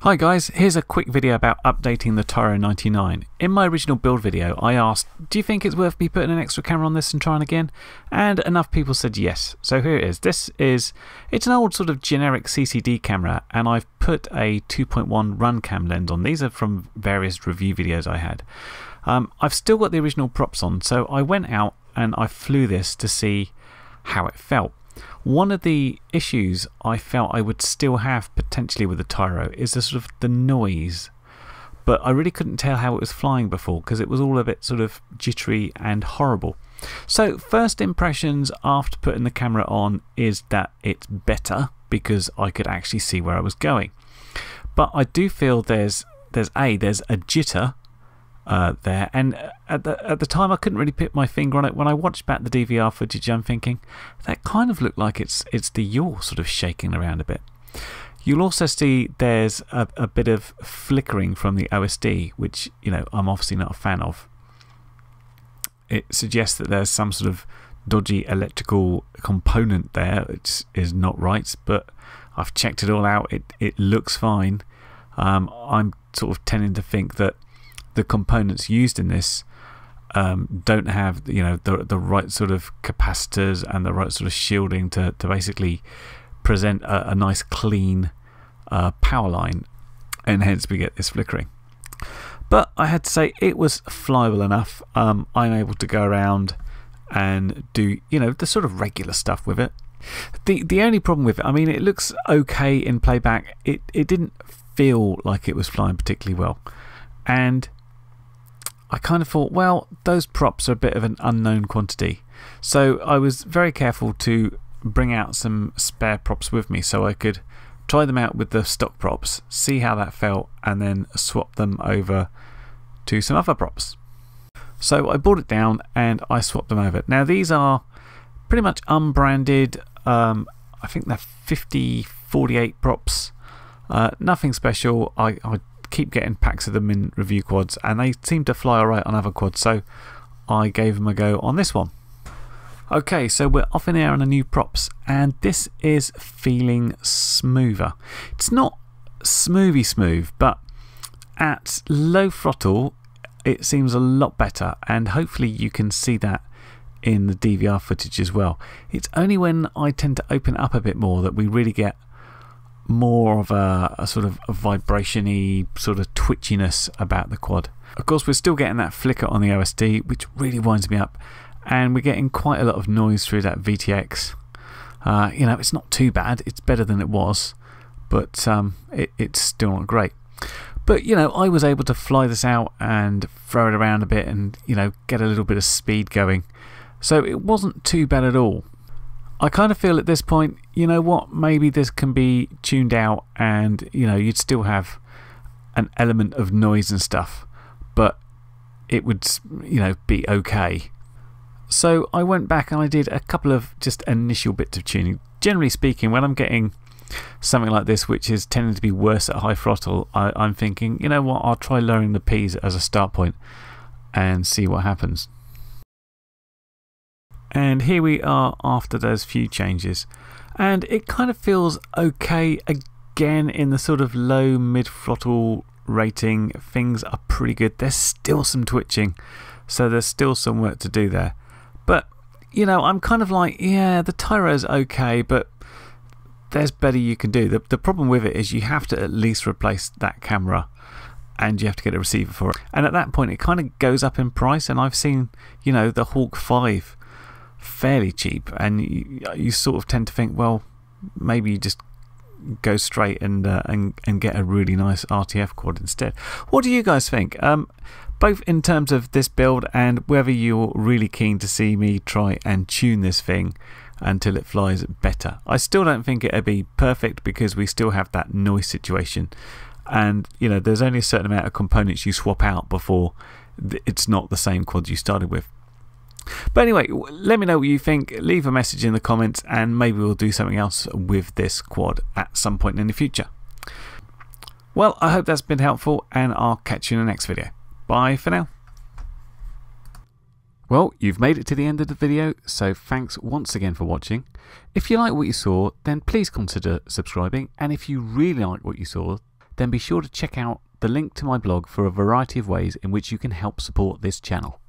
Hi guys, here's a quick video about updating the Tyro99. In my original build video I asked, do you think it's worth me putting an extra camera on this and trying again? And enough people said yes. So here it is. It's an old sort of generic CCD camera, and I've put a 2.1 run cam lens on. These are from various review videos I had. I've still got the original props on, so I went out and I flew this to see how it felt. One of the issues I felt I would still have potentially with the Tyro is the sort of the noise, but I really couldn't tell how it was flying before because it was all a bit sort of jittery and horrible. So first impressions after putting the camera on is that it's better because I could actually see where I was going, but I do feel there's a jitter there, and at the time I couldn't really put my finger on it. When I watched back the DVR footage, I'm thinking that kind of looked like it's the yaw sort of shaking around a bit. You'll also see there's a bit of flickering from the OSD, which I'm obviously not a fan of. It suggests that there's some sort of dodgy electrical component there, which is not right, but I've checked it all out. It looks fine. I'm sort of tending to think that the components used in this don't have the right sort of capacitors and the right sort of shielding to basically present a nice clean power line, and hence we get this flickering. But I had to say it was flyable enough. I'm able to go around and do the sort of regular stuff with it. The only problem with it, I mean, it looks okay in playback. It didn't feel like it was flying particularly well, and I kind of thought, well, those props are a bit of an unknown quantity. So I was very careful to bring out some spare props with me so I could try them out with the stock props, see how that felt, and then swap them over to some other props. So I brought it down and I swapped them over. Now these are pretty much unbranded, I think they're 50/48 props, nothing special. I keep getting packs of them in review quads and they seem to fly alright on other quads, so I gave them a go on this one. Okay, so we're off in air on the new props, and this is feeling smoother. It's not smoothy smooth, but at low throttle it seems a lot better, and hopefully you can see that in the DVR footage as well. It's only when I tend to open it up a bit more that we really get more of a sort of a vibration-y sort of twitchiness about the quad. Of course, we're still getting that flicker on the OSD, which really winds me up, and we're getting quite a lot of noise through that VTX. It's not too bad. It's better than it was, but it's still not great. But I was able to fly this out and throw it around a bit and get a little bit of speed going, so it wasn't too bad at all. I kind of feel at this point, maybe this can be tuned out and you'd still have an element of noise and stuff, but it would be okay. So I went back and I did a couple of just initial bits of tuning. Generally speaking, when I'm getting something like this which is tending to be worse at high throttle, I'm thinking, I'll try lowering the P's as a start point and see what happens. And here we are after those few changes, and it kind of feels okay again in the sort of low mid throttle rating. Things are pretty good. There's still some twitching, so there's still some work to do there, but I'm kind of like, yeah, the Tyro's okay, but there's better you can do. The problem with it is you have to at least replace that camera and you have to get a receiver for it, and at that point it kind of goes up in price. And I've seen the Hawk 5 fairly cheap, and you sort of tend to think, well, maybe you just go straight and get a really nice RTF quad instead. What do you guys think? Both in terms of this build and whether you're really keen to see me try and tune this thing until it flies better. I still don't think it'll be perfect because we still have that noise situation, and there's only a certain amount of components you swap out before it's not the same quad you started with. But anyway, let me know what you think. Leave a message in the comments and maybe we'll do something else with this quad at some point in the future. Well, I hope that's been helpful, and I'll catch you in the next video. Bye for now. Well, you've made it to the end of the video, so thanks once again for watching. If you like what you saw, then please consider subscribing, and if you really like what you saw, then be sure to check out the link to my blog for a variety of ways in which you can help support this channel.